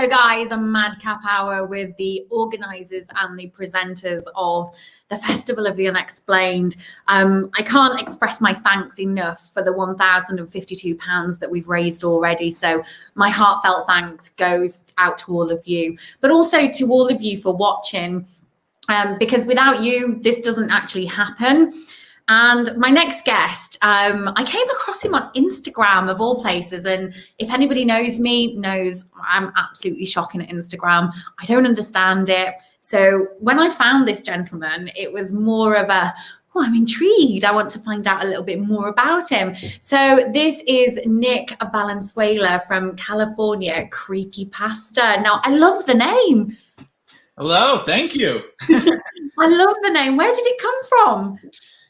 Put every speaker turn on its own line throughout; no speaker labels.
So guys, a madcap hour with the organisers and the presenters of the Festival of the Unexplained. I can't express my thanks enough for the £1,052 that we've raised already. So my heartfelt thanks goes out to all of you, but also to all of you for watching, because without you, this doesn't actually happen. And my next guest, I came across him on Instagram of all places. And if anybody knows me, knows I'm absolutely shocking at Instagram. I don't understand it. So when I found this gentleman, it was more of a, oh, I'm intrigued. I want to find out a little bit more about him. So this is Nick Vanlenzuela from California, Creepypasta. Now, I love the name.
Hello, thank you.
I love the name. Where did it come from?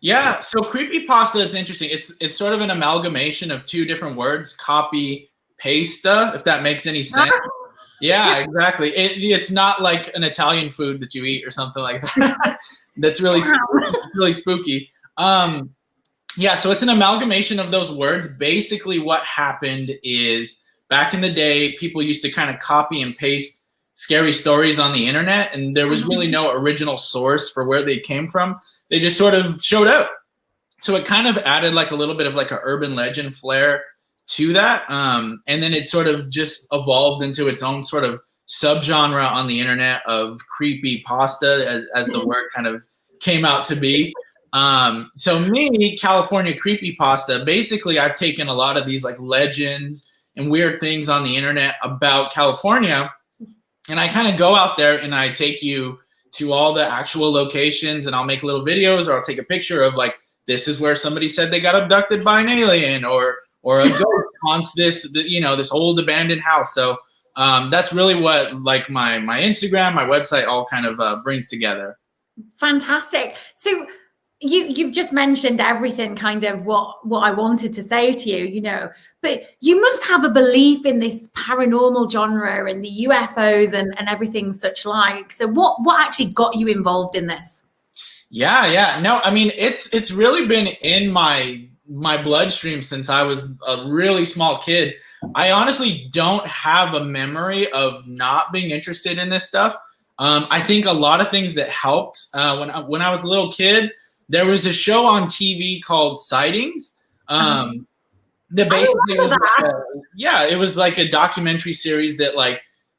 Yeah, so creepypasta, it's interesting. It's sort of an amalgamation of two different words, copy, pasta, if that makes any sense. Yeah, exactly. It's not like an Italian food that you eat or something like that. That's really spooky. Yeah, so it's an amalgamation of those words. Basically what happened is back in the day, people used to kind of copy and paste scary stories on the internet, and there was really no original source for where they came from. They just sort of showed up. So it kind of added like a little bit of like an urban legend flair to that. And then it sort of just evolved into its own sort of subgenre on the internet of creepy pasta, as the word kind of came out to be. So me, California creepypasta, basically I've taken a lot of these like legends and weird things on the internet about California, and I kind of go out there and I take you to all the actual locations, and I'll make little videos, or I'll take a picture of like, this is where somebody said they got abducted by an alien, or a ghost haunts this, this old abandoned house. So that's really what like my Instagram, my website all kind of brings together.
Fantastic. So you've just mentioned everything, kind of what I wanted to say to you, but you must have a belief in this paranormal genre and the UFOs and everything such like. So what actually got you involved in this?
Yeah. No, I mean, it's really been in my bloodstream since I was a really small kid. I honestly don't have a memory of not being interested in this stuff. I think a lot of things that helped when I was a little kid, there was a show on TV called Sightings. That basically was it was like a documentary series that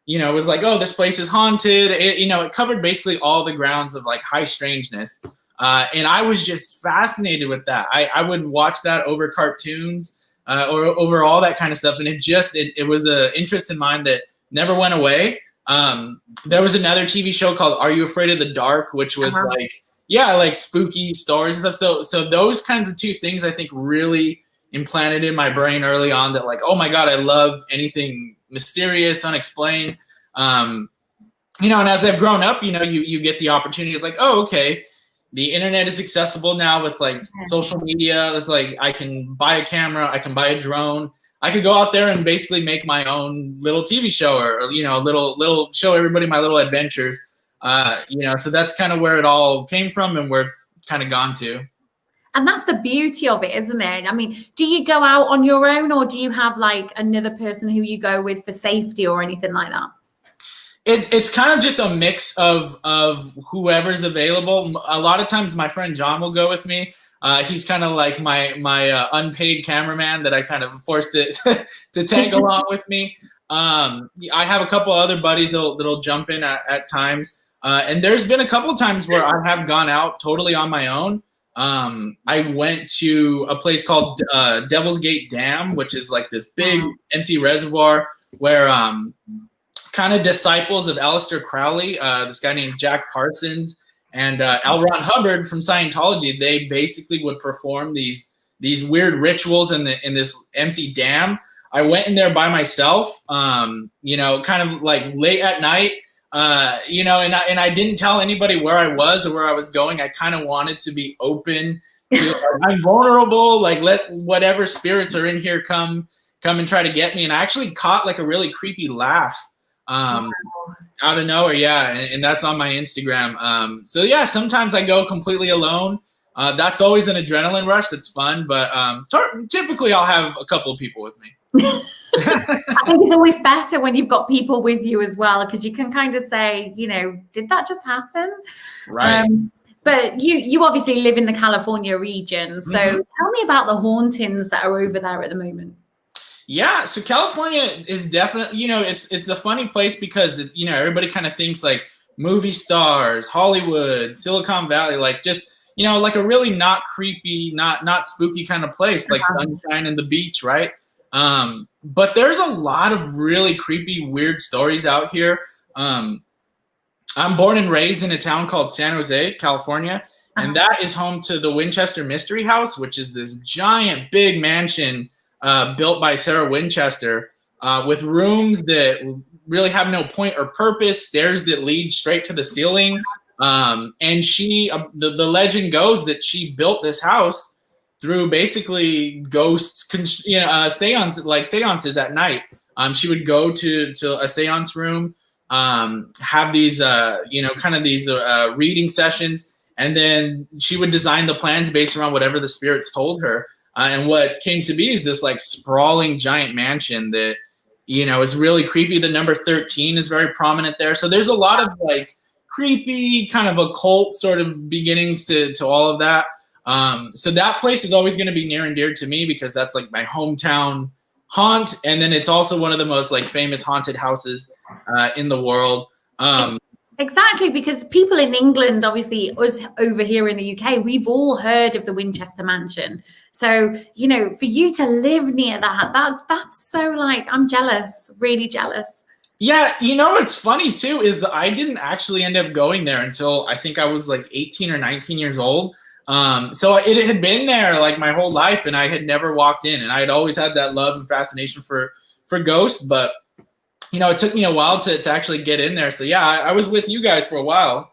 it was like, oh, this place is haunted. It covered basically all the grounds of like high strangeness. And I was just fascinated with that. I would watch that over cartoons or over all that kind of stuff. And it was an interest in mine that never went away. There was another TV show called Are You Afraid of the Dark, which was like spooky stories and stuff. So those kinds of two things I think really implanted in my brain early on that like, oh my God, I love anything mysterious, unexplained. And as I've grown up, you get the opportunity. It's like, oh, okay, the internet is accessible now with like social media. It's like I can buy a camera, I can buy a drone. I could go out there and basically make my own little TV show or little show everybody my little adventures. So that's kind of where it all came from and where it's kind of gone to.
And that's the beauty of it, isn't it? I mean, do you go out on your own, or do you have like another person who you go with for safety or anything like that?
It's kind of just a mix of whoever's available. A lot of times my friend John will go with me. He's kind of like my unpaid cameraman that I kind of forced to tag along with me. I have a couple other buddies that'll jump in at times. And there's been a couple times where I have gone out totally on my own. I went to a place called Devil's Gate Dam, which is like this big empty reservoir where kind of disciples of Aleister Crowley, this guy named Jack Parsons, and L. Ron Hubbard from Scientology, they basically would perform these weird rituals in this empty dam. I went in there by myself, kind of like late at night. And I didn't tell anybody where I was or where I was going. I kind of wanted to be open to, I'm vulnerable, like let whatever spirits are in here come and try to get me. And I actually caught like a really creepy laugh out of nowhere. Yeah. And that's on my Instagram. So yeah, sometimes I go completely alone. That's always an adrenaline rush. That's fun. But typically I'll have a couple of people with me.
I think it's always better when you've got people with you as well, because you can kind of say, you know, did that just happen?
Right.
But you obviously live in the California region. So tell me about the hauntings that are over there at the moment.
Yeah, so California is definitely, you know, it's a funny place because, you know, everybody kind of thinks like movie stars, Hollywood, Silicon Valley, like just, you know, like a really not creepy, not spooky kind of place, like sunshine and the beach, right? But there's a lot of really creepy, weird stories out here. I'm born and raised in a town called San Jose, California, and that is home to the Winchester Mystery House, which is this giant, big mansion built by Sarah Winchester with rooms that really have no point or purpose, stairs that lead straight to the ceiling. And she, the legend goes that she built this house through basically ghosts, seances at night. She would go to a seance room, have these, kind of these reading sessions, and then she would design the plans based around whatever the spirits told her. And what came to be is this like sprawling giant mansion that, you know, is really creepy. The number 13 is very prominent there. So there's a lot of like creepy kind of occult sort of beginnings to all of that. So that place is always going to be near and dear to me because that's like my hometown haunt. And then it's also one of the most like famous haunted houses in the world.
Exactly, because people in England, obviously us over here in the UK, we've all heard of the Winchester Mansion. So, you know, for you to live near that's so like, I'm jealous, really jealous.
Yeah, you know what's funny too is I didn't actually end up going there until I think I was like 18 or 19 years old. So it had been there like my whole life, and I had never walked in, and I had always had that love and fascination for ghosts, but you know, it took me a while to actually get in there. So yeah, I was with you guys for a while.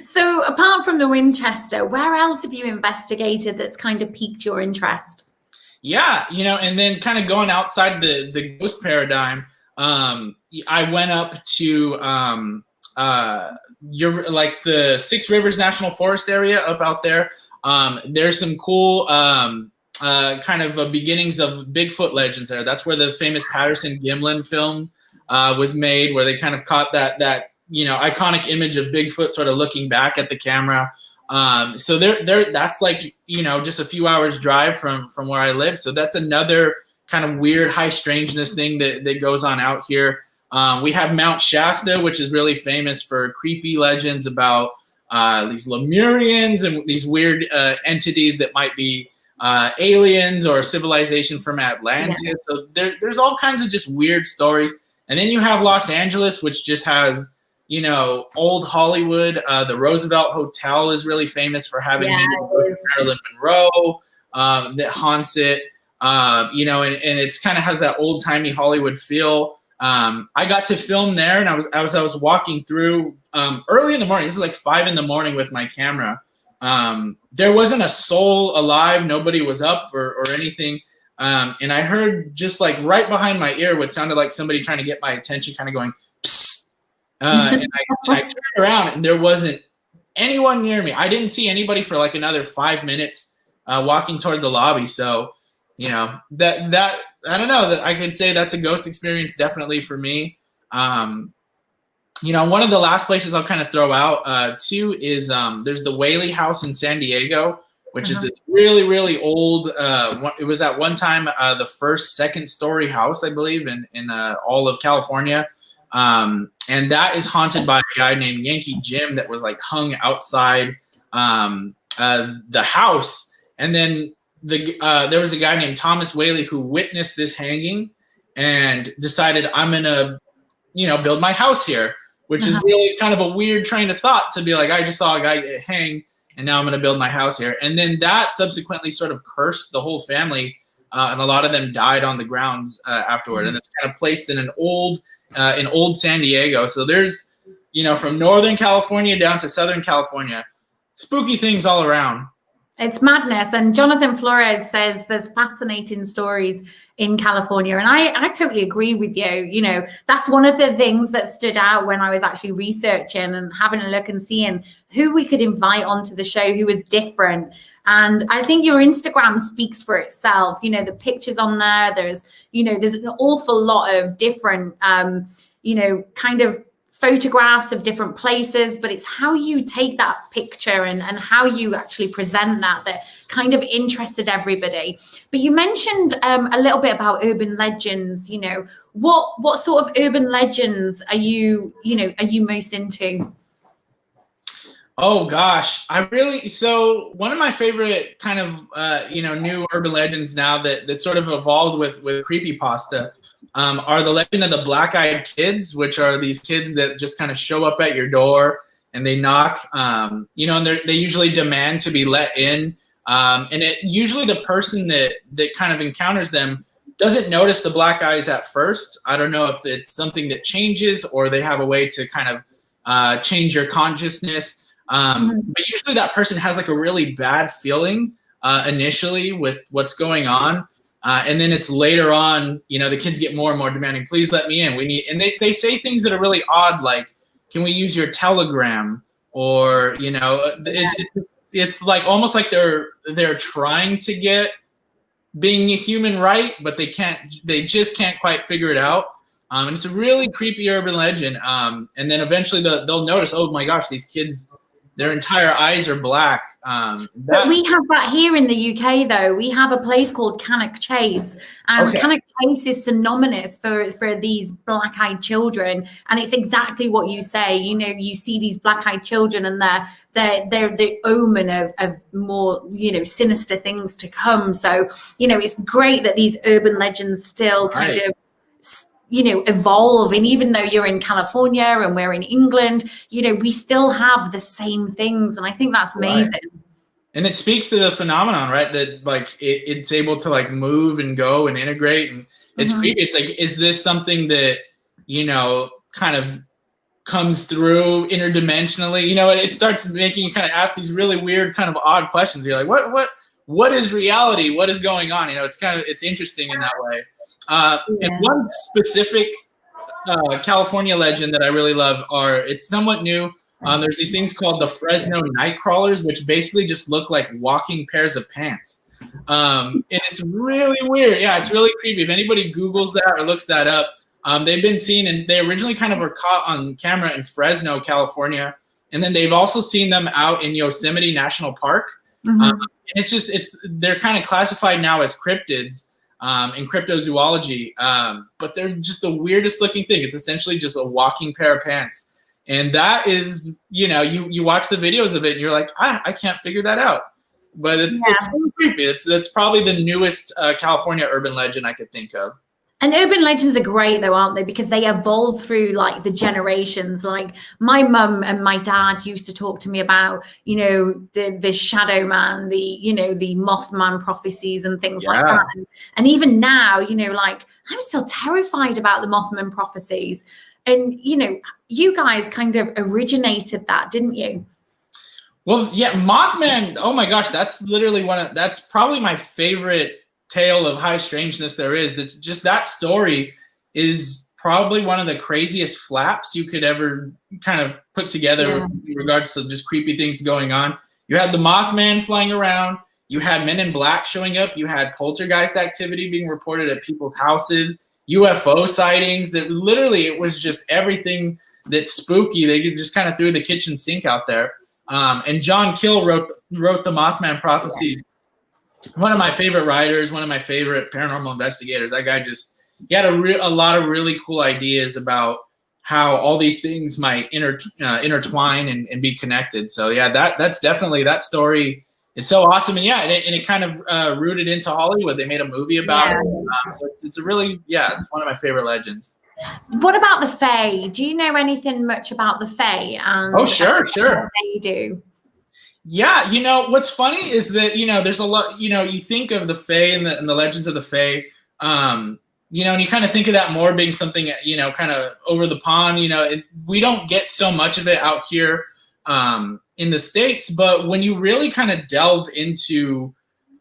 So apart from the Winchester, where else have you investigated that's kind of piqued your interest?
Yeah, you know, and then kind of going outside the ghost paradigm, I went up to like the Six Rivers National Forest area up out there. There's some cool kind of beginnings of Bigfoot legends there. That's where the famous Patterson Gimlin film was made, where they kind of caught that you know, iconic image of Bigfoot sort of looking back at the camera. So that's like, you know, just a few hours drive from where I live. So that's another kind of weird high strangeness thing that goes on out here. We have Mount Shasta, which is really famous for creepy legends about these Lemurians and these weird entities that might be aliens or civilization from Atlantis. Yeah. So there's all kinds of just weird stories. And then you have Los Angeles, which just has, you know, old Hollywood. The Roosevelt Hotel is really famous for having Marilyn Monroe that haunts it. You know, and it's kind of has that old timey Hollywood feel. I got to film there, and I was walking through early in the morning. This is like 5 a.m. with my camera. There wasn't a soul alive. Nobody was up or anything. And I heard just like right behind my ear what sounded like somebody trying to get my attention, kind of going, psst. And I turned around, and there wasn't anyone near me. I didn't see anybody for like another 5 minutes walking toward the lobby. So, you know, that I don't know, that I could say that's a ghost experience definitely for me. You know, one of the last places I'll kind of throw out too is there's the Whaley House in San Diego, which is this really, really old, it was at one time the first second-story house, I believe, in all of California. And that is haunted by a guy named Yankee Jim that was like hung outside the house. And then there was a guy named Thomas Whaley who witnessed this hanging and decided, I'm going to, you know, build my house here, which is really kind of a weird train of thought to be like, I just saw a guy get hanged and now I'm going to build my house here. And then that subsequently sort of cursed the whole family. And a lot of them died on the grounds afterward. And it's kind of placed in old San Diego. So there's, you know, from Northern California down to Southern California, spooky things all around.
It's madness. And Jonathan Flores says there's fascinating stories in California. And I totally agree with you. You know, that's one of the things that stood out when I was actually researching and having a look and seeing who we could invite onto the show, who was different. And I think your Instagram speaks for itself. You know, the pictures on there, there's an awful lot of different, kind of photographs of different places, but it's how you take that picture and how you actually present that kind of interested everybody. But you mentioned a little bit about urban legends. You know, what sort of urban legends are you most into?
Oh gosh, so one of my favorite kind of new urban legends now that sort of evolved with creepypasta are the legend of the black-eyed kids, which are these kids that just kind of show up at your door and they knock, and they usually demand to be let in, and usually the person that kind of encounters them doesn't notice the black eyes at first. I don't know if it's something that changes or they have a way to kind of change your consciousness. But usually that person has like a really bad feeling initially with what's going on. And then it's later on, the kids get more and more demanding. Please let me in. And they say things that are really odd, like, can we use your telegram? Or, it's like almost like they're trying to get being a human right, but they just can't quite figure it out. And it's a really creepy urban legend. And then eventually they'll notice, oh my gosh, these kids, their entire eyes are black.
But we have that here in the UK, though. We have a place called Cannock Chase, and Cannock Chase is synonymous for these black-eyed children. And it's exactly what you say. You see these black-eyed children, and they're the omen of more sinister things to come. So it's great that these urban legends still kind of evolve. And even though you're in California and we're in England, we still have the same things. And I think that's amazing. Right.
And it speaks to the phenomenon, right? That like it's able to like move and go and integrate. And it's creepy. It's like, is this something that, kind of comes through interdimensionally? It starts making you kind of ask these really weird kind of odd questions. You're like, what is reality? What is going on? It's interesting in that way. And one specific California legend that I really love it's somewhat new. There's these things called the Fresno night crawlers, which basically just look like walking pairs of pants. And it's really weird. Yeah, it's really creepy. If anybody Googles that or looks that up, they've been seen, and they originally kind of were caught on camera in Fresno, California. And then they've also seen them out in Yosemite National Park. And they're kind of classified now as cryptids. In cryptozoology, but they're just the weirdest looking thing. It's essentially just a walking pair of pants, and that is, you watch the videos of it, and you're like, I can't figure that out. But it's really creepy. That's probably the newest California urban legend I could think of.
And urban legends are great, though, aren't they? Because they evolve through like the generations. Like my mum and my dad used to talk to me about, the shadow man, the Mothman prophecies and things like that. And even now, like I'm still terrified about the Mothman prophecies. And, you guys kind of originated that, didn't you?
Well, yeah, Mothman. Oh my gosh, that's literally that's probably my favorite tale of high strangeness there is. That story is probably one of the craziest flaps you could ever kind of put together in regards to just creepy things going on. You had the Mothman flying around, you had men in black showing up, you had poltergeist activity being reported at people's houses, UFO sightings. That literally, it was just everything that's spooky. They just kind of threw the kitchen sink out there. And John Kill wrote the Mothman prophecies. One of my favorite writers, one of my favorite paranormal investigators. That guy he had a lot of really cool ideas about how all these things might intertwine and be connected. So yeah, that's definitely, that story is so awesome. And it kind of rooted into Hollywood. They made a movie about it. So it's a really, it's one of my favorite legends.
What about the Fae? Do you know anything much about the Fae?
Oh, sure.
What they do?
Yeah, what's funny is that, there's a lot, you think of the Fae and the legends of the Fae, and you kind of think of that more being something, kind of over the pond. We don't get so much of it out here. in the States. But when you really kind of delve into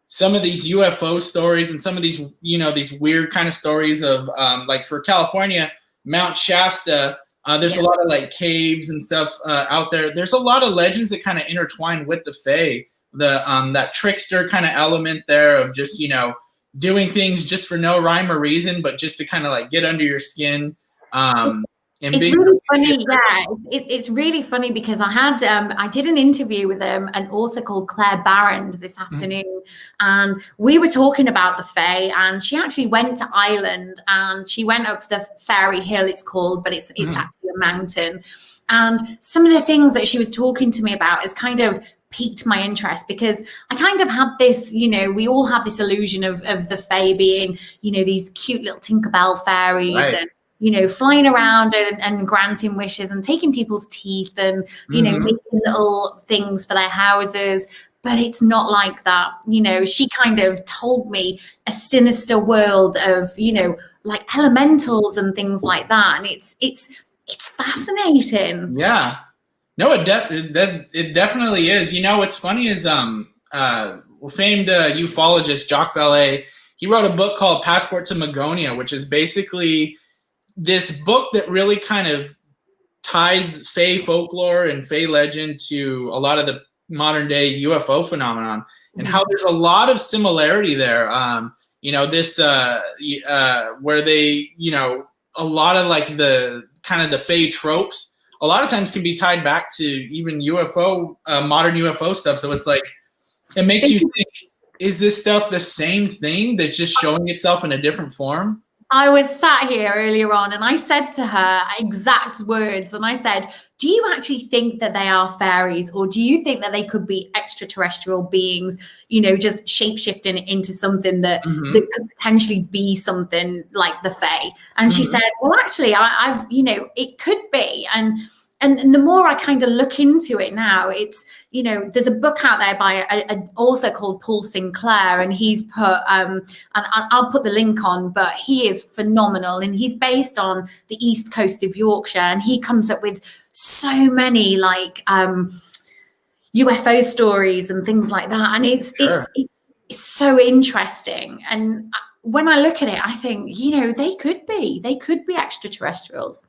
some of these UFO stories and some of these, these weird kind of stories of like for California, Mount Shasta, there's a lot of like caves and stuff out there. There's a lot of legends that kind of intertwine with the Fae, that trickster kind of element there of just, doing things just for no rhyme or reason, but just to kind of like get under your skin.
It's really funny, yeah. It's really funny because I did an interview with an author called Claire Barrand this afternoon, and we were talking about the Fae, and she actually went to Ireland and she went up the Fairy Hill, it's called, but it's actually a mountain. And some of the things that she was talking to me about is kind of piqued my interest, because I kind of had this, we all have this illusion of the Fae being, these cute little Tinkerbell fairies,
right,
and flying around and granting wishes and taking people's teeth and, making little things for their houses. But it's not like that. She kind of told me a sinister world of, like elementals and things like that. And it's fascinating.
Yeah. No, it definitely is. What's funny is famed ufologist Jacques Vallée, he wrote a book called Passport to Magonia, which is basically this book that really kind of ties Fae folklore and Fae legend to a lot of the modern day UFO phenomenon, and how there's a lot of similarity there. This where they, a lot of like the kind of the Fae tropes a lot of times can be tied back to even UFO, modern UFO stuff. So it's like, it makes you think, is this stuff the same thing that's just showing itself in a different form?
I was sat here earlier on and I said to her exact words, and I said, do you actually think that they are fairies, or do you think that they could be extraterrestrial beings, just shape-shifting into something that could potentially be something like the Fae? And she said, well, actually, I've it could be. And the more I kind of look into it now, it's, there's a book out there by an author called Paul Sinclair, and he's put, and I'll put the link on, but he is phenomenal. And he's based on the east coast of Yorkshire, and he comes up with so many like UFO stories and things like that. And it's so interesting. And when I look at it, I think, they could be extraterrestrials.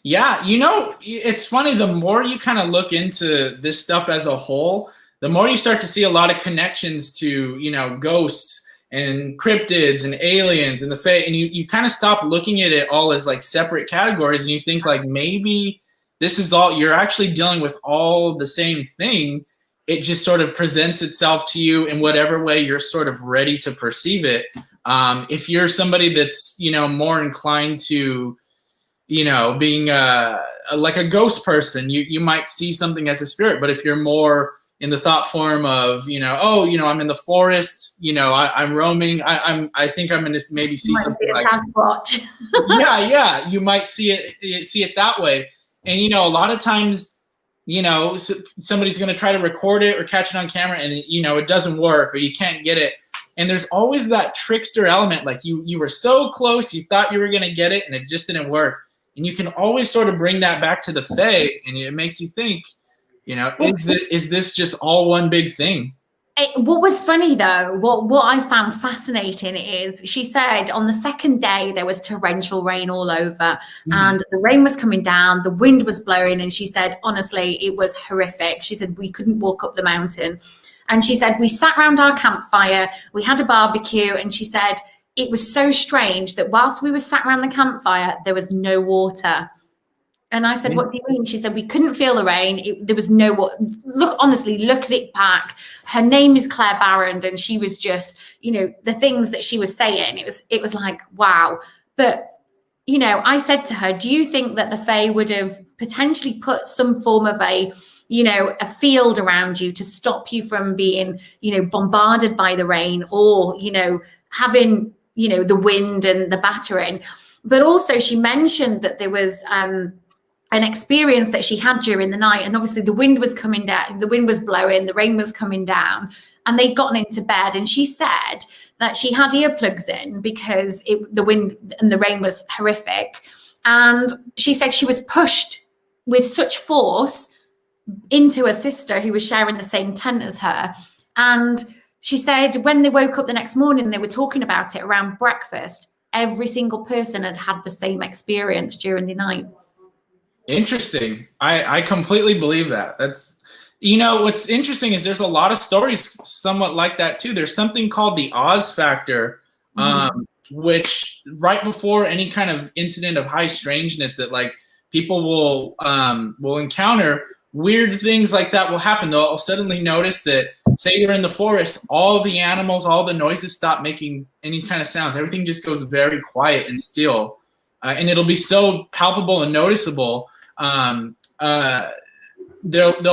Yeah, it's funny, the more you kind of look into this stuff as a whole, the more you start to see a lot of connections to, ghosts and cryptids and aliens and the Fae, and you kind of stop looking at it all as like separate categories, and you think like maybe this is all, you're actually dealing with all the same thing. It just sort of presents itself to you in whatever way you're sort of ready to perceive it. If you're somebody that's, more inclined to, being like a ghost person, you might see something as a spirit. But if you're more in the thought form of, I'm in the forest, I'm roaming, I think I'm going to maybe see something like
Sasquatch.
yeah, you might see it that way. And a lot of times, somebody's going to try to record it or catch it on camera, and it doesn't work, or you can't get it. And there's always that trickster element, like you were so close, you thought you were going to get it, and it just didn't work. And you can always sort of bring that back to the Fae, and it makes you think, is this just all one big thing?
What was funny though, what I found fascinating is, she said on the second day there was torrential rain all over, and the rain was coming down, the wind was blowing, and she said, honestly, it was horrific. She said we couldn't walk up the mountain. And she said we sat around our campfire, we had a barbecue, and she said it was so strange that whilst we were sat around the campfire, there was no water. And I said, what do you mean? She said, we couldn't feel the rain. There was no water. Look, honestly, look at it back. Her name is Claire Barrand, and she was just, the things that she was saying, it was like, wow. But, I said to her, do you think that the Fae would have potentially put some form of a field around you to stop you from being, bombarded by the rain, or, having, the wind and the battering? But also she mentioned that there was an experience that she had during the night, and obviously the wind was coming down, the wind was blowing, the rain was coming down, and they'd gotten into bed, and she said that she had earplugs in because the wind and the rain was horrific, and she said she was pushed with such force into a sister who was sharing the same tent as her. And she said when they woke up the next morning, they were talking about it around breakfast. Every single person had had the same experience during the night.
Interesting. I completely believe that. That's, you know, what's interesting is there's a lot of stories somewhat like that too. There's something called the Oz factor, which right before any kind of incident of high strangeness that like people will encounter, weird things like that will happen. They'll suddenly notice that, say you're in the forest, all the animals, all the noises stop making any kind of sounds. Everything just goes very quiet and still. And it'll be so palpable and noticeable. There'll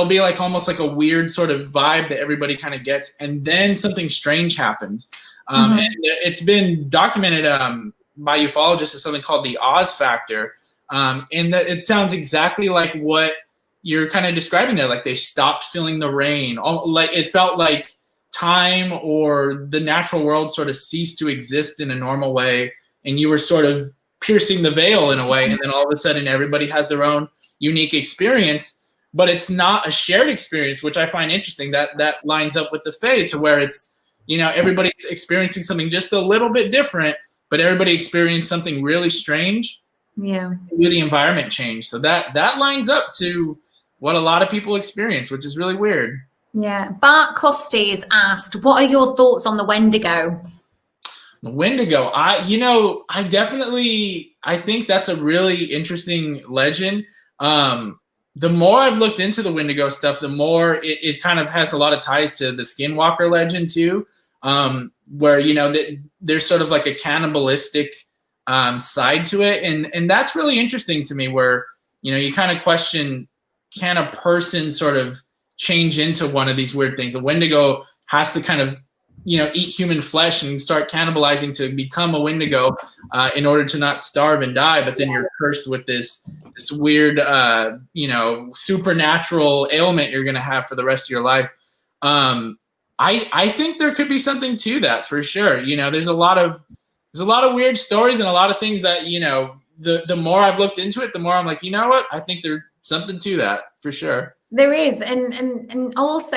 be like almost like a weird sort of vibe that everybody kind of gets, and then something strange happens. And it's been documented by ufologists as something called the Oz factor, and that it sounds exactly like what you're kind of describing there. Like they stopped feeling the rain, like it felt like time or the natural world sort of ceased to exist in a normal way, and you were sort of piercing the veil in a way, and then all of a sudden everybody has their own unique experience, but it's not a shared experience, which I find interesting. That lines up with the Fae, to where it's, you know, everybody's experiencing something just a little bit different, but everybody experienced something really strange.
Yeah.
With the environment change. So that lines up to what a lot of people experience, which is really weird.
Yeah. Bart Costes asked, what are your thoughts on the Wendigo?
The Wendigo, I think that's a really interesting legend. The more I've looked into the Wendigo stuff, the more it kind of has a lot of ties to the Skinwalker legend too, where, you know, there's sort of like a cannibalistic side to it, and that's really interesting to me, where, you know, you kind of question, can a person sort of change into one of these weird things? A Wendigo has to kind of, you know, eat human flesh and start cannibalizing to become a Wendigo in order to not starve and die. But then you're cursed with this weird, you know, supernatural ailment you're going to have for the rest of your life. I think there could be something to that for sure. You know, there's a lot of weird stories and a lot of things that, you know, the more I've looked into it, the more I'm like, you know what? I think there's something to that for sure.
There is. And also,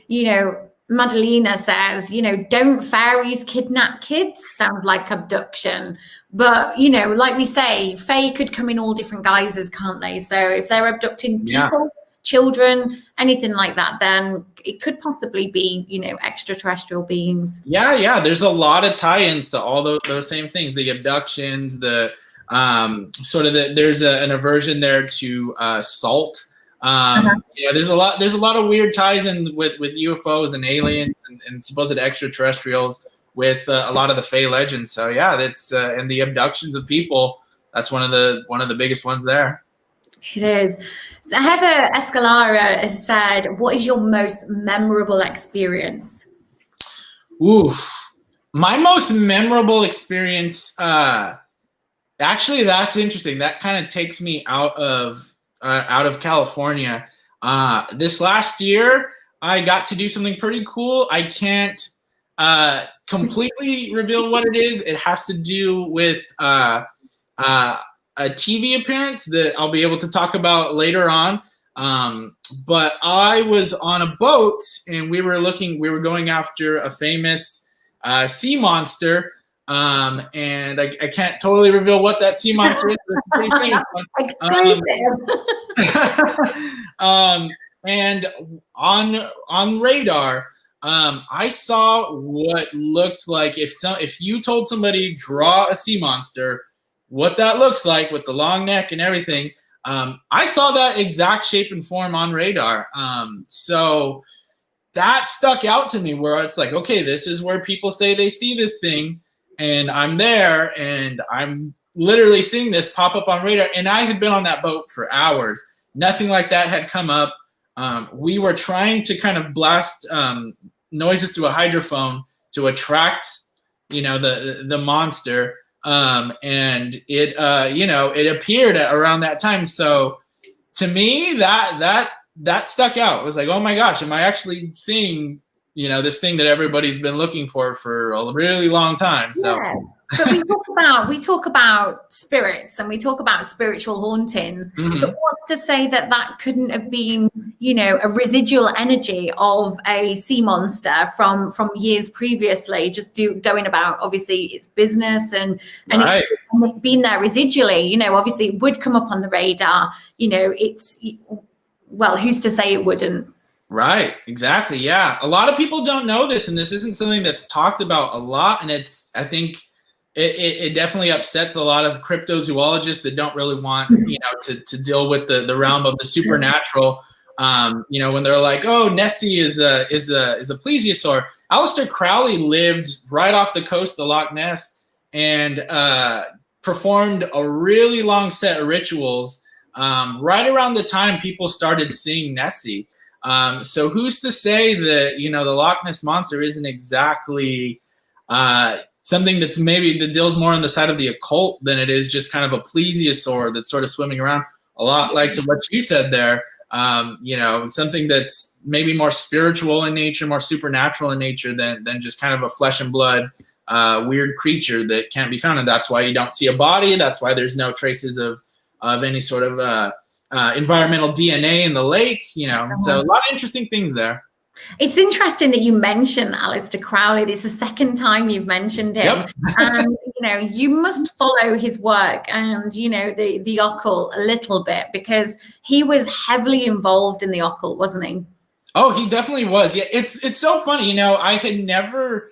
you know, Madalena says, you know, don't fairies kidnap kids? Sounds like abduction. But, you know, like we say, Fae could come in all different guises, can't they? So if they're abducting people, children, anything like that, then it could possibly be, you know, extraterrestrial beings.
Yeah. There's a lot of tie-ins to all those same things. The abductions, the there's an aversion there to salt. You know, there's a lot of weird ties in with UFOs and aliens and supposed extraterrestrials with a lot of the Fae legends. So yeah, that's and the abductions of people. That's one of the biggest ones there.
It is. So Heather Escalara has said, "What is your most memorable experience?"
Oof, my most memorable experience. Actually, that's interesting. That kind of takes me out of California. This last year, I got to do something pretty cool. I can't completely reveal what it is. It has to do with a TV appearance that I'll be able to talk about later on. But I was on a boat, and we were going after a famous sea monster. And I can't totally reveal what that sea monster is, but it's a pretty famous one. And on radar, I saw what looked like if you told somebody draw a sea monster, what that looks like with the long neck and everything. I saw that exact shape and form on radar. So that stuck out to me, where it's like, okay, this is where people say they see this thing. And I'm there, and I'm literally seeing this pop up on radar. And I had been on that boat for hours. Nothing like that had come up. We were trying to kind of blast noises through a hydrophone to attract, you know, the monster. And it, you know, it appeared at around that time. So to me, that stuck out. It was like, oh my gosh, am I actually seeing, you know, this thing that everybody's been looking for a really long time? So
But we talk about spirits and we talk about spiritual hauntings.
Mhm.
But what's to say that that couldn't have been, you know, a residual energy of a sea monster from years previously, just going about obviously its business and
Right.
it being there residually. You know, obviously it would come up on the radar. You know, well, who's to say it wouldn't?
Right, exactly. Yeah. A lot of people don't know this, and this isn't something that's talked about a lot. And I think it definitely upsets a lot of cryptozoologists that don't really want, you know, to deal with the realm of the supernatural. You know, when they're like, oh, Nessie is a plesiosaur. Aleister Crowley lived right off the coast of Loch Ness and performed a really long set of rituals right around the time people started seeing Nessie. So who's to say that, you know, the Loch Ness Monster isn't exactly something that's maybe that deals more on the side of the occult than it is just kind of a plesiosaur that's sort of swimming around, a lot like to what you said there. You know, something that's maybe more spiritual in nature, more supernatural in nature than just kind of a flesh and blood weird creature that can't be found. And that's why you don't see a body. That's why there's no traces of any sort of environmental DNA in the lake, you know. So a lot of interesting things there.
It's interesting that you mention Aleister Crowley. This is the second time you've mentioned him.
Yep.
And, you know, you must follow his work and, you know, the occult a little bit, because he was heavily involved in the occult, wasn't he?
Oh, he definitely was. Yeah, it's so funny. You know, I had never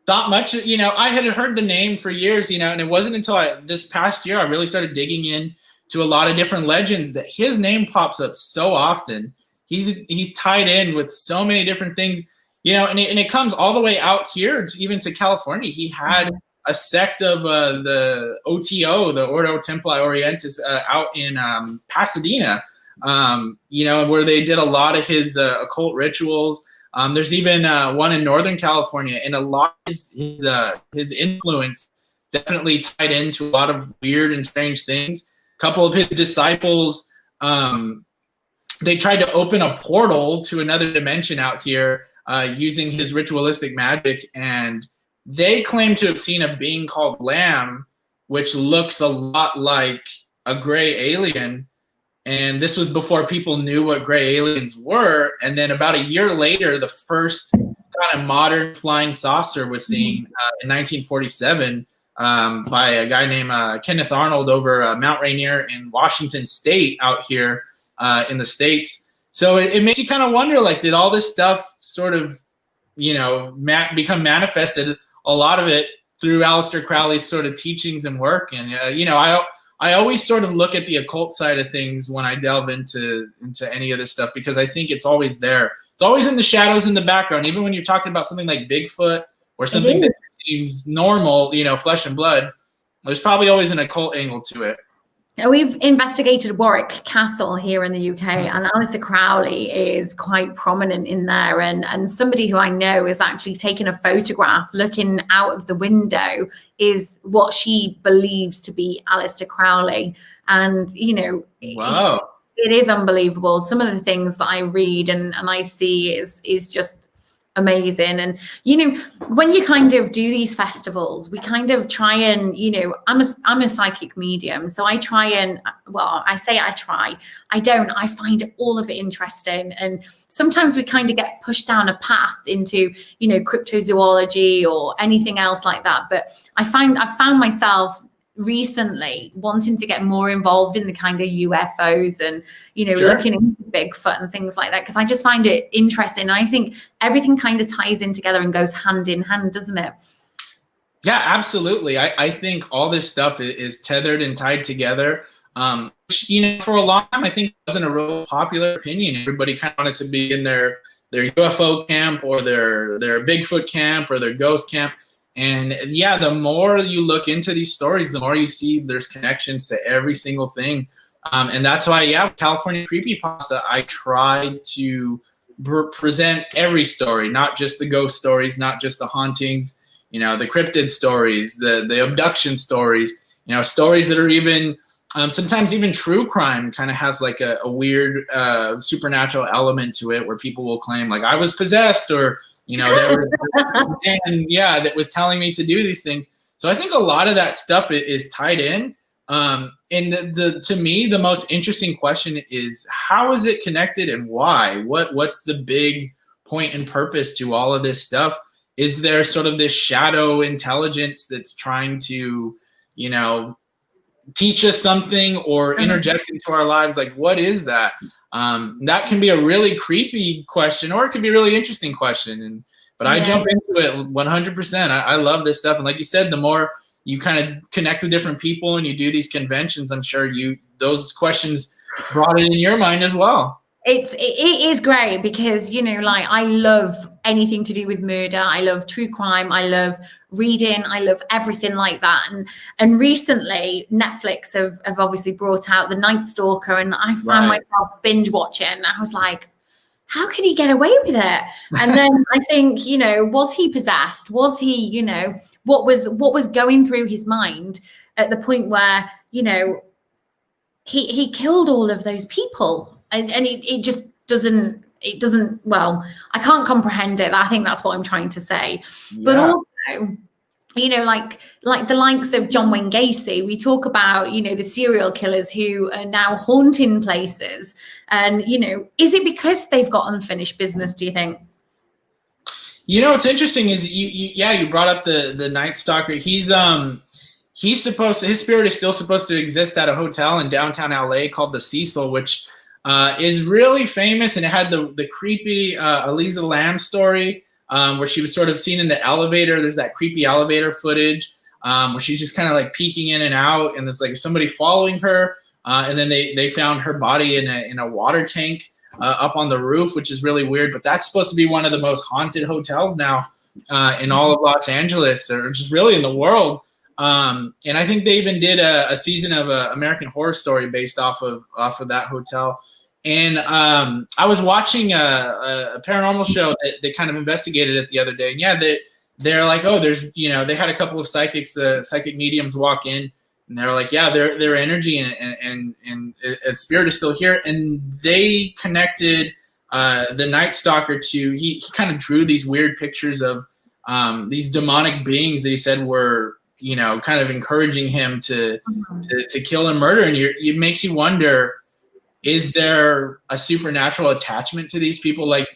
thought much, you know, I had heard the name for years, you know, and it wasn't until this past year I really started digging in to a lot of different legends that his name pops up so often. He's tied in with so many different things, you know, and it comes all the way out here, even to California. He had a sect of the OTO, the Ordo Templi Orientis, out in Pasadena, you know, where they did a lot of his occult rituals. There's even one in Northern California, and a lot of his influence definitely tied into a lot of weird and strange things. A couple of his disciples, they tried to open a portal to another dimension out here using his ritualistic magic, and they claim to have seen a being called Lamb, which looks a lot like a gray alien. And this was before people knew what gray aliens were. And then about a year later, the first kind of modern flying saucer was seen in 1947 by a guy named Kenneth Arnold over Mount Rainier in Washington State out here in the States. So it makes you kind of wonder, like, did all this stuff sort of, you know, become manifested, a lot of it through Aleister Crowley's sort of teachings and work? And, you know, I always sort of look at the occult side of things when I delve into any of this stuff, because I think it's always there. It's always in the shadows, in the background. Even when you're talking about something like Bigfoot or something that seems normal, you know, flesh and blood, there's probably always an occult angle to it.
We've investigated Warwick Castle here in the UK, and Aleister Crowley is quite prominent in there. And somebody who I know has actually taken a photograph looking out of the window is what she believes to be Aleister Crowley. And, you know,
wow,
it is unbelievable. Some of the things that I read and I see is just amazing. And, you know, when you kind of do these festivals, we kind of try and, you know, I'm a psychic medium, so I try and, well, I say I try, I don't, I find all of it interesting. And sometimes we kind of get pushed down a path into, you know, cryptozoology or anything else like that. But I found myself recently wanting to get more involved in the kind of UFOs and, you know, looking into Bigfoot and things like that, because I just find it interesting. And I think everything kind of ties in together and goes hand in hand, doesn't it?
Yeah, absolutely. I think all this stuff is tethered and tied together. Which, you know, for a long time, I think it wasn't a real popular opinion. Everybody kind of wanted to be in their UFO camp or their Bigfoot camp or their ghost camp. And yeah, the more you look into these stories, the more you see there's connections to every single thing. And that's why, yeah, California Creepypasta, I tried to present every story, not just the ghost stories, not just the hauntings, you know, the cryptid stories, the abduction stories, you know, stories that are even sometimes even true crime kind of has like a weird supernatural element to it, where people will claim like I was possessed, or, you know, there was a man, yeah, that was telling me to do these things. So I think a lot of that stuff is tied in. And to me, the most interesting question is, how is it connected and why? What's the big point and purpose to all of this stuff? Is there sort of this shadow intelligence that's trying to, teach us something or interject into our lives? Like, what is that? That can be a really creepy question, or it could be a really interesting question. But I jump into it 100%. I love this stuff. And like you said, the more you kind of connect with different people and you do these conventions, I'm sure those questions brought it in your mind as well.
It is great because, like, I love anything to do with murder. I love true crime. I love reading. I love everything like that. And recently Netflix have obviously brought out The Night Stalker, and I found myself binge watching. I was like, how could he get away with it? And then I think, was he possessed? Was he, what was going through his mind at the point where, he killed all of those people? And it just doesn't, well, I can't comprehend it. I think that's what I'm trying to say. Yeah. But also, like the likes of John Wayne Gacy, we talk about, the serial killers who are now haunting places. And, is it because they've got unfinished business, do you think?
What's interesting is you brought up the Night Stalker. He's supposed to, his spirit is still supposed to exist at a hotel in downtown LA called the Cecil, which is really famous, and it had the creepy Eliza Lamb story where she was sort of seen in the elevator. There's that creepy elevator footage where she's just kind of like peeking in and out, and there's like somebody following her, and then they found her body in a water tank up on the roof, which is really weird. But that's supposed to be one of the most haunted hotels now in all of Los Angeles, or just really in the world. And I think they even did a season of American Horror Story based off of that hotel. And I was watching a paranormal show that kind of investigated it the other day. And they're like, oh, there's, they had a couple of psychic mediums walk in, and they're like, yeah, their energy and spirit is still here. And they connected the Night Stalker to, he kind of drew these weird pictures of these demonic beings that he said were, kind of encouraging him to kill and murder. And it makes you wonder, is there a supernatural attachment to these people? Like,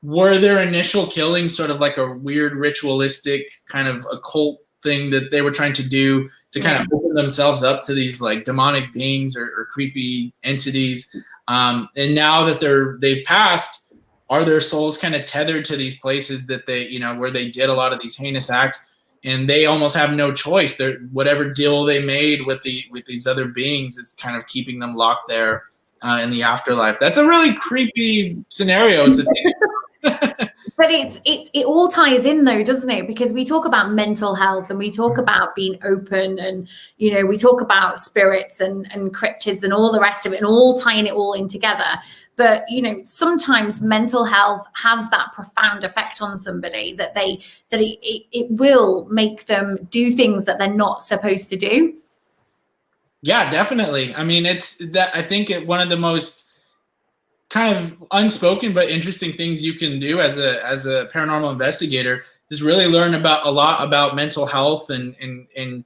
were their initial killings sort of like a weird ritualistic kind of occult thing that they were trying to do to kind of open themselves up to these like demonic beings or creepy entities? And now that they've passed, are their souls kind of tethered to these places that they, where they did a lot of these heinous acts? And they almost have no choice. Whatever deal they made with these other beings is kind of keeping them locked there in the afterlife. That's a really creepy scenario to think.
But it all ties in though, doesn't it? Because we talk about mental health, and we talk about being open, and we talk about spirits and cryptids and all the rest of it, and all tying it all in together. But sometimes mental health has that profound effect on somebody that it will make them do things that they're not supposed to do.
Yeah, definitely. I mean, I think one of the most kind of unspoken but interesting things you can do as a paranormal investigator is really learn a lot about mental health and kind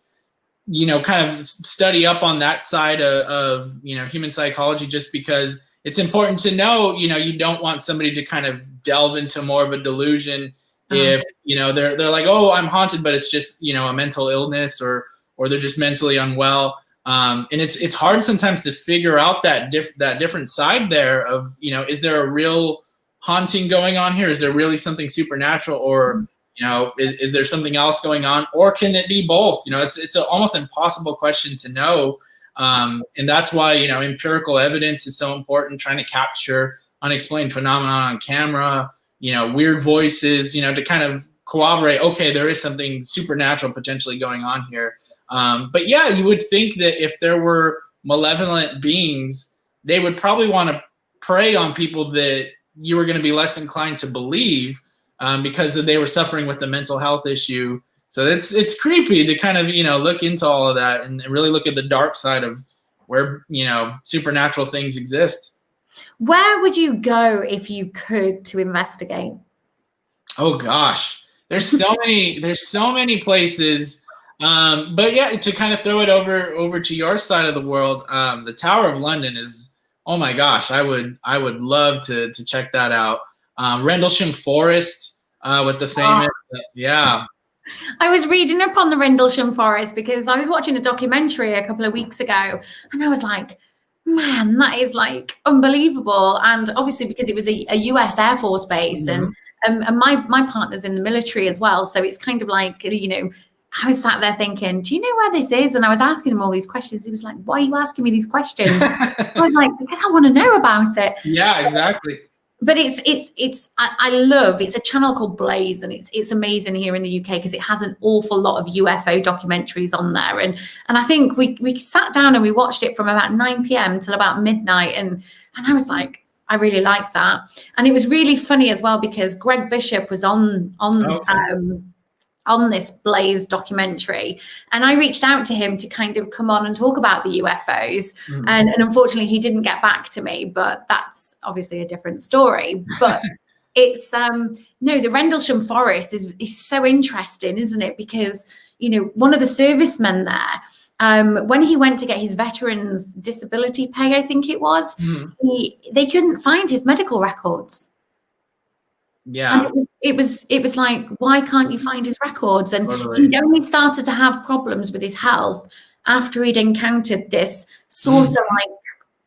of study up on that side of human psychology, just because it's important to know, you don't want somebody to kind of delve into more of a delusion if, they're like, oh, I'm haunted, but it's just, a mental illness or they're just mentally unwell. And it's hard sometimes to figure out that different side there of, is there a real haunting going on here? Is there really something supernatural, or, is there something else going on, or can it be both? It's an almost impossible question to know. And that's why, empirical evidence is so important, trying to capture unexplained phenomena on camera, weird voices, to kind of corroborate, okay, there is something supernatural potentially going on here. But yeah, you would think that if there were malevolent beings, they would probably want to prey on people that you were going to be less inclined to believe because they were suffering with a mental health issue. So it's creepy to kind of, look into all of that and really look at the dark side of where, supernatural things exist.
Where would you go if you could to investigate?
Oh gosh, there's so many places. But yeah, to kind of throw it over to your side of the world, the Tower of London is, oh my gosh, I would love to check that out. Rendlesham Forest with the famous, yeah.
I was reading up on the Rendlesham Forest because I was watching a documentary a couple of weeks ago, and I was like, man, that is like unbelievable. And obviously because it was a US Air Force base, and my partner's in the military as well, so it's kind of like, you know, I was sat there thinking, do you know where this is? And I was asking him all these questions. He was like, why are you asking me these questions? I was like, because I want to know about it.
Yeah, exactly.
But I love, it's a channel called Blaze, and it's amazing here in the UK because it has an awful lot of UFO documentaries on there. And I think we sat down and we watched it from about 9 p.m. till about midnight. And I was like, I really like that. And it was really funny as well because Greg Bishop was on this Blaze documentary, and I reached out to him to kind of come on and talk about the UFOs, and unfortunately he didn't get back to me, but that's obviously a different story. But it's no, the Rendlesham Forest is so interesting, isn't it? Because, you know, one of the servicemen there, when he went to get his veterans disability pay, I think it was, they couldn't find his medical records.
Yeah.
And it was like, why can't you find his records? And he'd only started to have problems with his health after he'd encountered this saucer-like,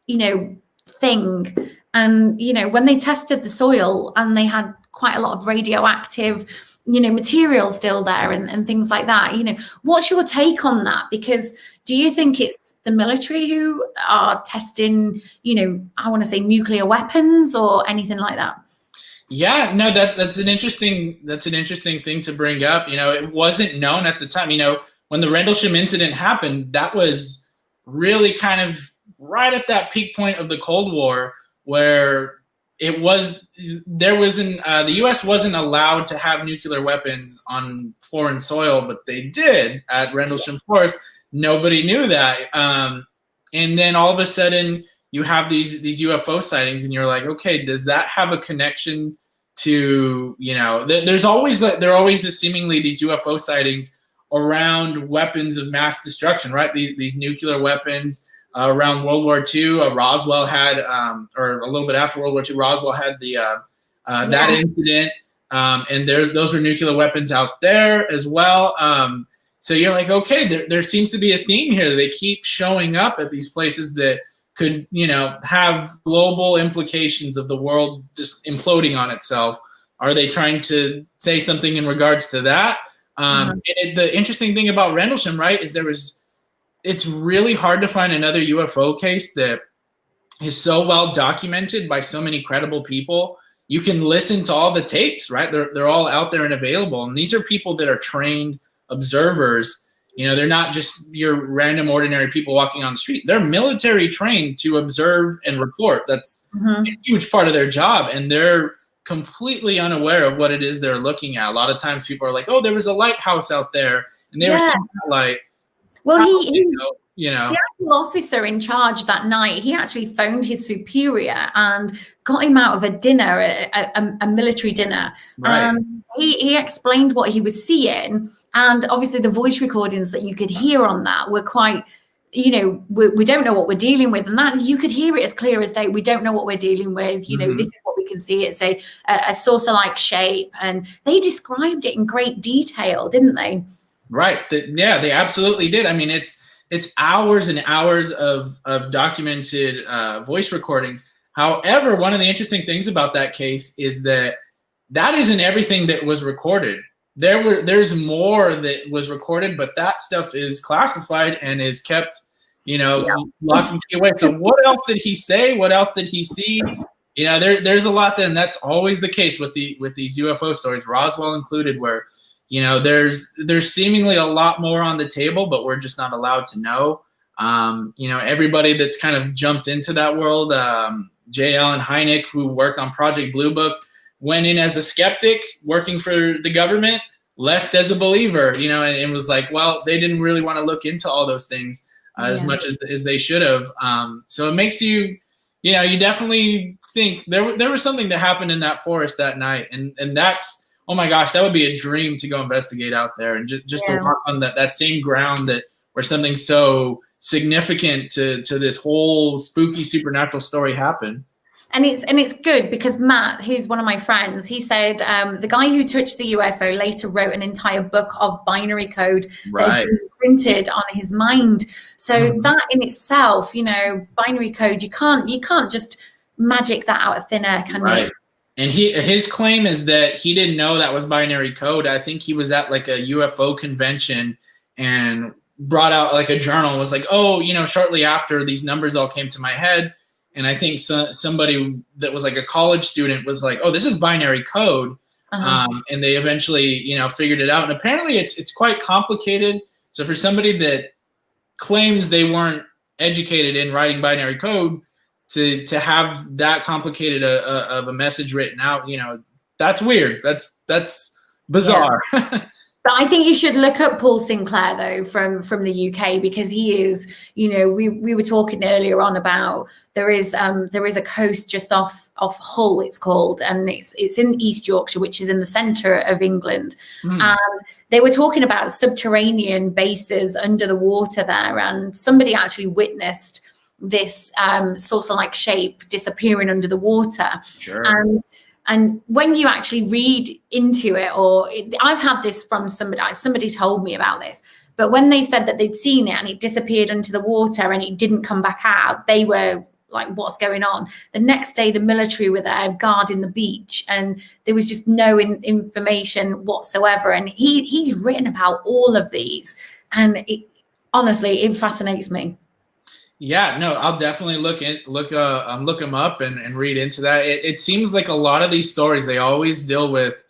you know, thing. And, you know, when they tested the soil and they had quite a lot of radioactive, you know, material still there and things like that, you know, what's your take on that? Because do you think it's the military who are testing, you know, I want to say nuclear weapons or anything like that?
Yeah, no, that's an interesting thing to bring up. You know, it wasn't known at the time. You know, when the Rendlesham incident happened, that was really kind of right at that peak point of the Cold War, where the U.S. wasn't allowed to have nuclear weapons on foreign soil, but they did at Rendlesham Forest. Nobody knew that, and then all of a sudden, you have these UFO sightings, and you're like, okay, does that have a connection to, you know, there are always seemingly these UFO sightings around weapons of mass destruction, right? These nuclear weapons around World War II. Roswell had, or a little bit after World War II, Roswell had that incident, and those were nuclear weapons out there as well. So you're like, okay, there seems to be a theme here. They keep showing up at these places that could, you know, have global implications of the world just imploding on itself. Are they trying to say something in regards to that? The interesting thing about Rendlesham, right, is it's really hard to find another UFO case that is so well documented by so many credible people. You can listen to all the tapes, right? They're all out there and available. And these are people that are trained observers. You know, they're not just your random ordinary people walking on the street. They're military trained to observe and report. That's a huge part of their job. And they're completely unaware of what it is they're looking at. A lot of times people are like, oh, there was a lighthouse out there, and they were seeing that light.
Well,
you know,
the actual officer in charge that night, he actually phoned his superior and got him out of a dinner, a military dinner.
Right.
And he explained what he was seeing. And obviously the voice recordings that you could hear on that were quite, you know, we don't know what we're dealing with. And that you could hear it as clear as day. We don't know what we're dealing with. You know, this is what we can see. It's a saucer-like shape. And they described it in great detail, didn't they?
Right. Yeah, they absolutely did. I mean, it's hours and hours of documented voice recordings. However, one of the interesting things about that case is that isn't everything that was recorded. There's more that was recorded, but that stuff is classified and is kept, you know, lock and key away. So what else did he say? What else did he see? You know, there's a lot there, and that's always the case with these UFO stories, Roswell included, where, you know, there's seemingly a lot more on the table, but we're just not allowed to know. You know, everybody that's kind of jumped into that world, J. Allen Hynek, who worked on Project Blue Book, went in as a skeptic working for the government, left as a believer, you know, and was like, well, they didn't really want to look into all those things as much as they should have. So it makes you, you know, you definitely think there was something that happened in that forest that night. And that's oh my gosh, that would be a dream to go investigate out there, and just to walk on that same ground that where something so significant to this whole spooky supernatural story happened.
And it's good because Matt, who's one of my friends, he said the guy who touched the UFO later wrote an entire book of binary code that had been printed on his mind. So that in itself, you know, binary code, you can't just magic that out of thin air, can you?
And his claim is that he didn't know that was binary code. I think he was at like a UFO convention and brought out like a journal and was like, oh, you know, shortly after these numbers all came to my head. And I think somebody that was like a college student was like, oh, this is binary code. And they eventually, you know, figured it out. And apparently it's quite complicated. So for somebody that claims they weren't educated in writing binary code, to have that complicated of a message written out, you know, that's weird. That's bizarre.
But I think you should look up Paul Sinclair, though, from the UK, because he is, you know, we were talking earlier on about there is a coast just off Hull, it's called, and it's in East Yorkshire, which is in the centre of England. And they were talking about subterranean bases under the water there, and somebody actually witnessed this saucer-like shape disappearing under the water. And when you actually read into it, I've had this from somebody told me about this, but when they said that they'd seen it and it disappeared into the water and it didn't come back out, they were like, what's going on? The next day, the military were there guarding the beach, and there was just no information whatsoever. And he's written about all of these, and honestly, it fascinates me.
Yeah, no, I'll definitely look them up and read into that. It seems like a lot of these stories, they always deal with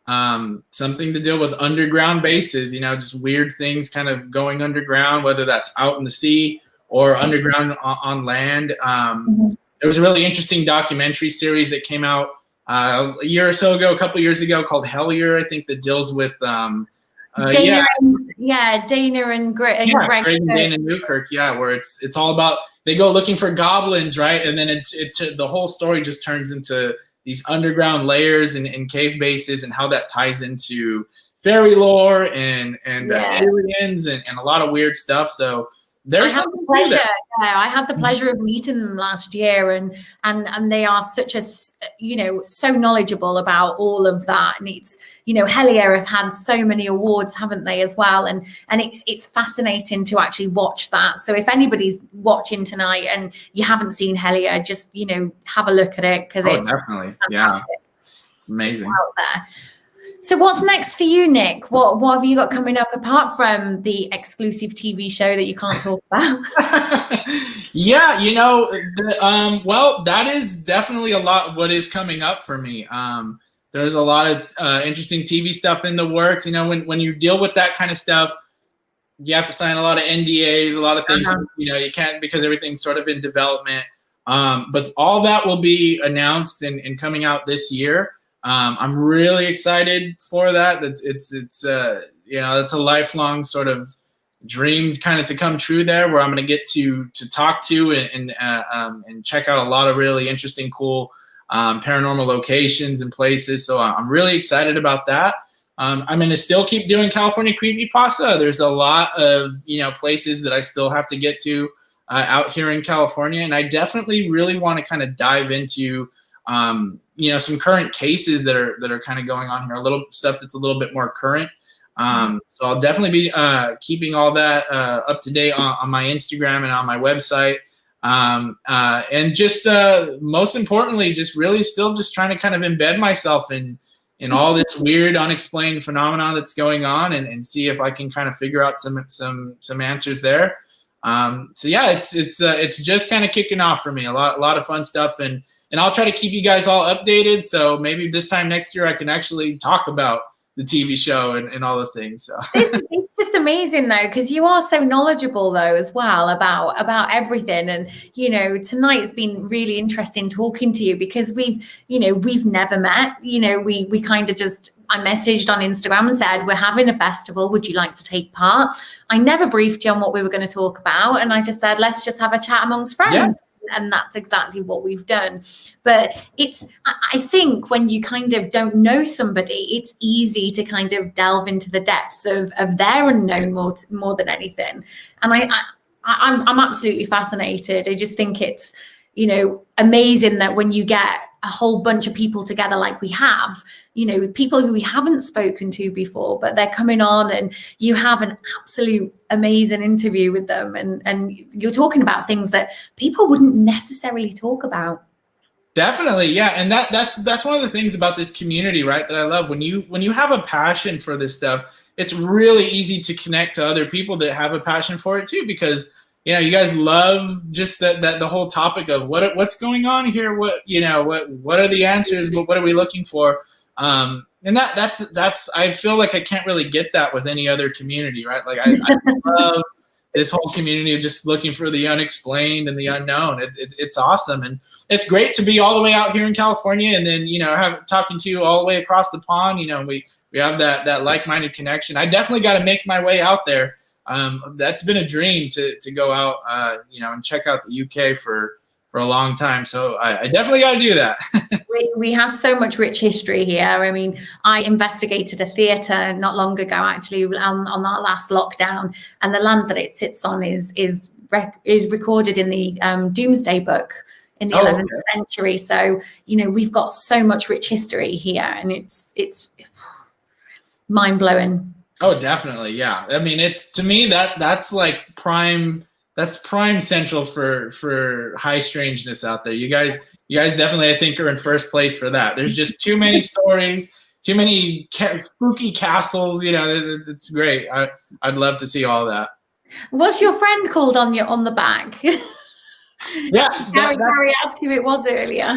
something to deal with underground bases, you know, just weird things kind of going underground, whether that's out in the sea or underground on land. There was a really interesting documentary series that came out a year or so ago, a couple years ago, called Hellier, I think, that deals with Dana
and Greg
and Dana Newkirk, where it's all about, they go looking for goblins, right? And then the whole story just turns into these underground layers and cave bases, and how that ties into fairy lore and aliens and a lot of weird stuff. So there's something to that.
I had the pleasure of meeting them last year, and they are such a, you know, so knowledgeable about all of that. And it's, you know, Hellier have had so many awards, haven't they, as well? And it's fascinating to actually watch that. So if anybody's watching tonight and you haven't seen Hellier, just, you know, have a look at it, because it's
definitely fantastic. Amazing
out there. So what's next for you, Nick? What have you got coming up apart from the exclusive TV show that you can't talk about?
Yeah, you know, well, that is definitely a lot of what is coming up for me. There's a lot of interesting TV stuff in the works. You know, when you deal with that kind of stuff, you have to sign a lot of NDAs, a lot of things, you know, you can't, because everything's sort of in development. But all that will be announced and coming out this year. I'm really excited for that. It's you know, it's a lifelong sort of dream kind of to come true there, where I'm going to get to talk to and check out a lot of really interesting, cool paranormal locations and places. So I'm really excited about that. I'm going to still keep doing California Creepypasta. There's a lot of, you know, places that I still have to get to out here in California, and I definitely really want to kind of dive into you know, some current cases that are kind of going on here, a little stuff that's a little bit more current. So I'll definitely be keeping all that up to date on my Instagram and on my website. And just most importantly, just really still just trying to kind of embed myself in all this weird, unexplained phenomenon that's going on, and see if I can kind of figure out some answers there. So yeah, it's just kind of kicking off for me. A lot of fun stuff, and I'll try to keep you guys all updated. So maybe this time next year I can actually talk about the TV show and all those things. So
it's just amazing though, because you are so knowledgeable though as well about everything. And you know, tonight's been really interesting talking to you, because we've never met. You know, we kind of just, I messaged on Instagram and said, we're having a festival, would you like to take part? I never briefed you on what we were going to talk about, and I just said, let's just have a chat amongst friends. and that's exactly what we've done. But I think when you kind of don't know somebody, it's easy to kind of delve into the depths of their unknown more than anything. And I'm absolutely fascinated. I just think it's, you know, amazing that when you get a whole bunch of people together like we have, you know, people who we haven't spoken to before, but they're coming on and you have an absolute amazing interview with them, and you're talking about things that people wouldn't necessarily talk about.
Definitely, yeah, and that's one of the things about this community, right? That I love. When you have a passion for this stuff, it's really easy to connect to other people that have a passion for it too, because you know, you guys love just that the whole topic of what's going on here, what are the answers, what are we looking for, and that's I feel like I can't really get that with any other community, right? Like I love this whole community of just looking for the unexplained and the unknown. It's awesome, and it's great to be all the way out here in California, and then, you know, talking to you all the way across the pond. You know, we have that like-minded connection. I definitely got to make my way out there. That's been a dream to go out, you know, and check out the UK for a long time. So I definitely got to do that.
We have so much rich history here. I mean, I investigated a theatre not long ago, actually, on that last lockdown, and the land that it sits on is recorded in the Doomsday Book in the 11th century. So, you know, we've got so much rich history here, and it's mind blowing.
Oh, definitely. Yeah. I mean, it's, to me, that's like prime central for high strangeness out there. You guys definitely, I think, are in first place for that. There's just too many stories, too many spooky castles. You know, it's great. I'd love to see all that.
What's your friend called on the back?
Yeah.
Gary asked who it was earlier.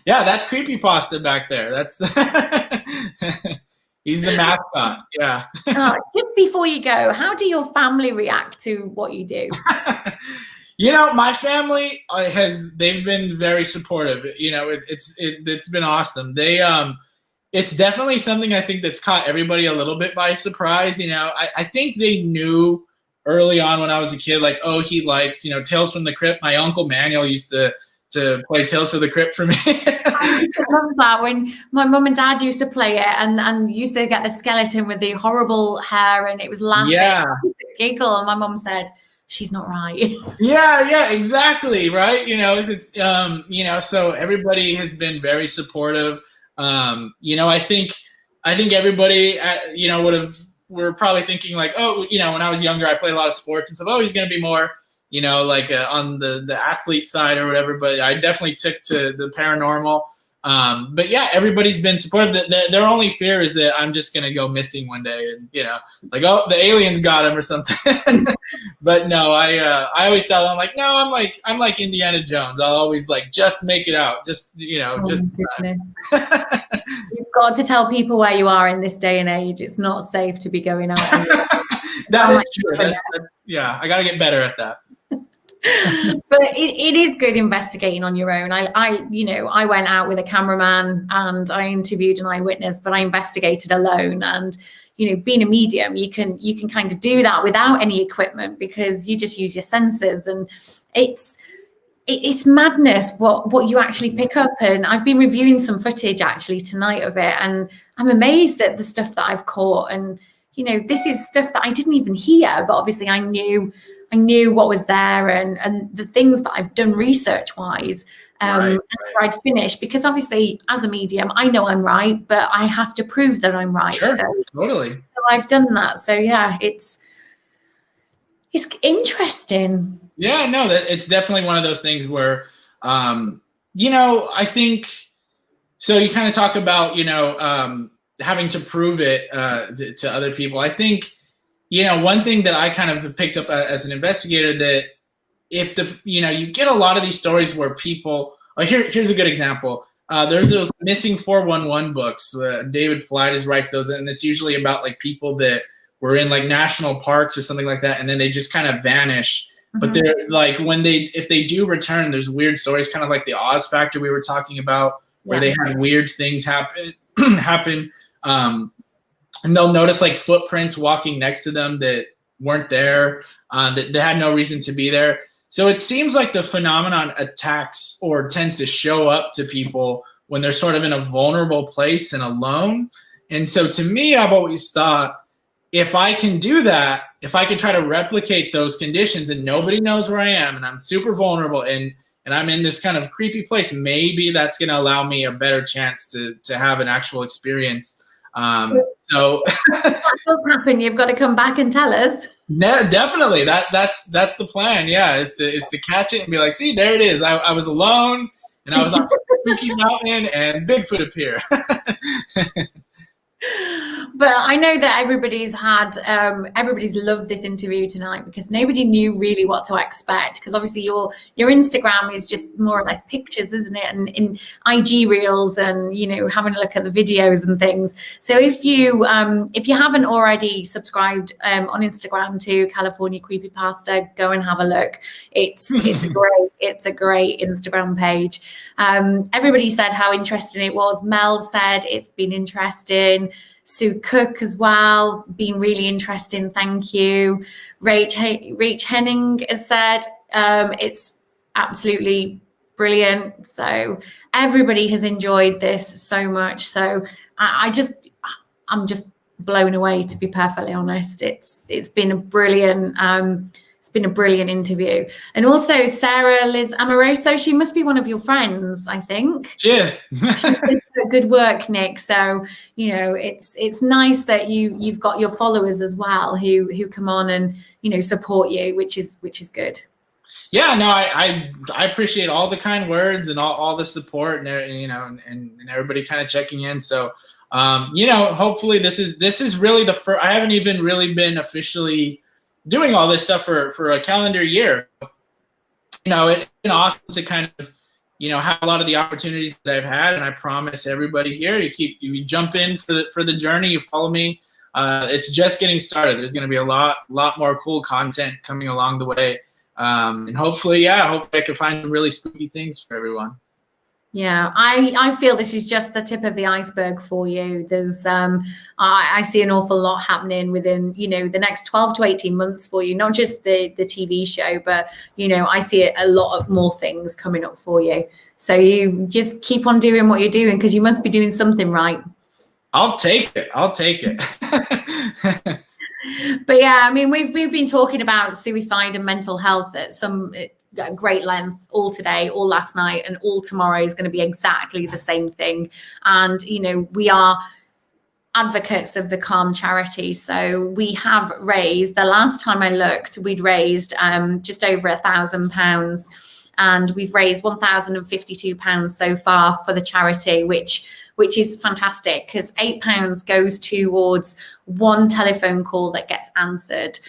Yeah, that's Creepypasta back there. That's he's the mascot. Yeah.
Just before you go, how do your family react to what you do?
You know, my family they've been very supportive. You know, it's been awesome. It's definitely something I think that's caught everybody a little bit by surprise. You know, I think they knew early on when I was a kid, like, oh, he likes, you know, Tales from the Crypt. My uncle Manuel used to play Tales from the Crypt for me.
I love that when my mum and dad used to play it and used to get the skeleton with the horrible hair, and it was laughing.
Yeah.
Giggle, and my mum said, she's not right.
Yeah, exactly, right. You know, you know, so everybody has been very supportive. You know, I think everybody, you know, we're probably thinking like, oh, you know, when I was younger, I played a lot of sports and stuff. Oh, he's going to be more, you know, like on the athlete side or whatever. But I definitely took to the paranormal. But yeah, everybody's been supportive. Their only fear is that I'm just going to go missing one day and, you know, like, oh, the aliens got him or something. But no, I always tell them, like, no, I'm like Indiana Jones. I'll always like just make it out. Just, you know,
You've got to tell people where you are in this day and age. It's not safe to be going out.
That is true. Yeah, I got to get better at that.
But it is good investigating on your own. I went out with a cameraman and I interviewed an eyewitness, but I investigated alone. And, you know, being a medium, you can kind of do that without any equipment because you just use your senses, and it's madness what you actually pick up. And I've been reviewing some footage actually tonight of it, and I'm amazed at the stuff that I've caught. And, you know, this is stuff that I didn't even hear, but obviously I knew what was there, and the things that I've done research wise after I'd finished, because obviously as a medium, I know I'm right, but I have to prove that I'm right.
Sure, totally.
So I've done that. So yeah, it's interesting.
Yeah, no, it's definitely one of those things where, you know, I think, so you kind of talk about, you know, having to prove it to other people. I think, you know, one thing that I kind of picked up as an investigator, that if you know, you get a lot of these stories where people, here's a good example. There's those missing 411 books. David Paulides writes those, and it's usually about like people that were in like national parks or something like that, and then they just kind of vanish. Mm-hmm. But they're like, if they do return, there's weird stories, kind of like the Oz factor we were talking about, where they had weird things happen. And they'll notice like footprints walking next to them that weren't there, that had no reason to be there. So it seems like the phenomenon attacks or tends to show up to people when they're sort of in a vulnerable place and alone. And so to me, I've always thought, if I can do that, if I can try to replicate those conditions and nobody knows where I am and I'm super vulnerable and I'm in this kind of creepy place, maybe that's going to allow me a better chance to have an actual experience. So
that does happen. You've got to come back and tell us.
No, definitely. That's the plan. Yeah, is to catch it and be like, see, there it is. I was alone and I was on a spooky mountain and Bigfoot appeared.
But I know that everybody's loved this interview tonight because nobody knew really what to expect. Because obviously your Instagram is just more or less pictures, isn't it? And in IG reels and, you know, having a look at the videos and things. So if you haven't already subscribed on Instagram to California Creepypasta, go and have a look. It's a great Instagram page. Everybody said how interesting it was. Mel said it's been interesting. Sue Cook as well, been really interesting. Thank you. Rach Henning has said it's absolutely brilliant. So everybody has enjoyed this so much. So I'm just blown away, to be perfectly honest. It's been a brilliant interview. And also Sarah Liz Amoroso, she must be one of your friends, I think.
Cheers.
Good work, Nick. So, you know, it's nice that you've got your followers as well who come on and, you know, support you, which is good. Yeah,
no, I appreciate all the kind words and all the support and, you know, and everybody kind of checking in. So, you know, hopefully this is really the first. I haven't even really been officially doing all this stuff for a calendar year. You know, it's been awesome to kind of, you know, have a lot of the opportunities that I've had, and I promise everybody here, you jump in for the journey, you follow me. It's just getting started. There's going to be a lot more cool content coming along the way, and hopefully I can find some really spooky things for everyone.
Yeah, I feel this is just the tip of the iceberg for you. There's I see an awful lot happening within, you know, the next 12 to 18 months for you, not just the TV show, but, you know, I see a lot of more things coming up for you. So you just keep on doing what you're doing because you must be doing something right.
I'll take it.
But yeah, I mean, we've been talking about suicide and mental health at great length all today, all last night, and all tomorrow is going to be exactly the same thing. And, you know, we are advocates of the Calm charity. So we have raised, the last time I looked, we'd raised just over £1,000, and we've raised £1,052 so far for the charity, which is fantastic because £8 goes towards one telephone call that gets answered.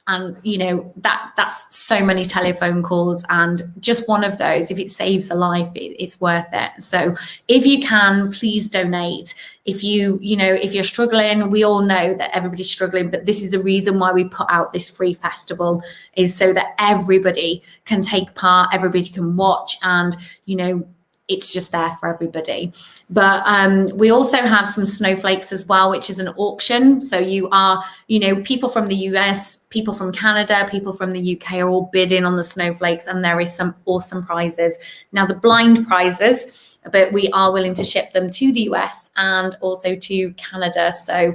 And, you know, that's so many telephone calls, and just one of those, if it saves a life, it's worth it. So if you can, please donate. If you're struggling, we all know that everybody's struggling, but this is the reason why we put out this free festival, is so that everybody can take part, everybody can watch, and, you know, it's just there for everybody. But we also have some snowflakes as well, which is an auction. So you are, you know, people from the US, people from Canada, people from the UK are all bidding on the snowflakes, and there is some awesome prizes. Now, the blind prizes, but we are willing to ship them to the US and also to Canada. So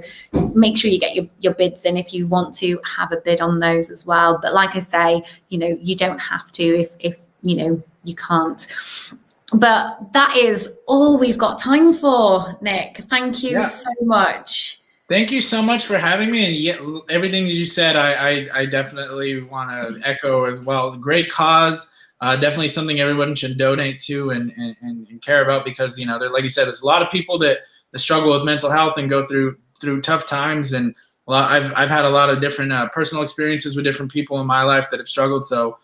make sure you get your bids in if you want to have a bid on those as well. But like I say, you know, you don't have to if you know, you can't. But that is all we've got time for, Nick. Thank you so much.
Thank you so much for having me. And everything that you said, I definitely want to echo as well. Great cause. Definitely something everyone should donate to and care about, because, you know, like you said, there's a lot of people that struggle with mental health and go through tough times. And I've had a lot of different personal experiences with different people in my life that have struggled. So,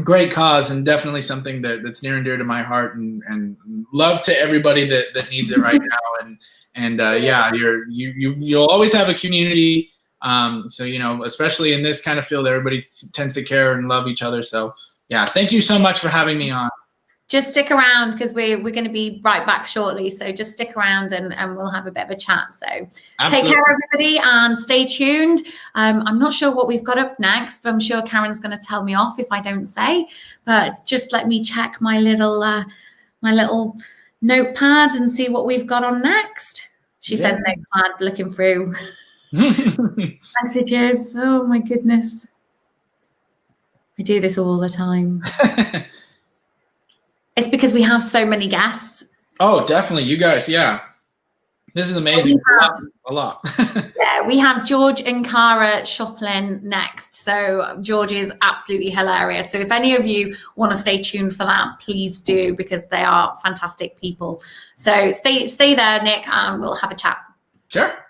great cause, and definitely something that's near and dear to my heart, and love to everybody that needs it right now. And yeah, you'll always have a community. So, you know, especially in this kind of field, everybody tends to care and love each other. So yeah, thank you so much for having me on.
just stick around because we're going to be right back shortly. So just stick around and we'll have a bit of a chat. So Take care, everybody, and stay tuned. I'm not sure what we've got up next, but I'm sure Karen's going to tell me off if I don't say. But just let me check my little notepad and see what we've got on next. She says notepad, looking through messages. Oh my goodness. I do this all the time. It's because we have so many guests. Oh,
definitely. You guys, yeah. This is amazing. So a lot.
Yeah, we have George and Cara Shoplin next. So George is absolutely hilarious. So if any of you want to stay tuned for that, please do, because they are fantastic people. So stay there, Nick, and we'll have a chat.
Sure.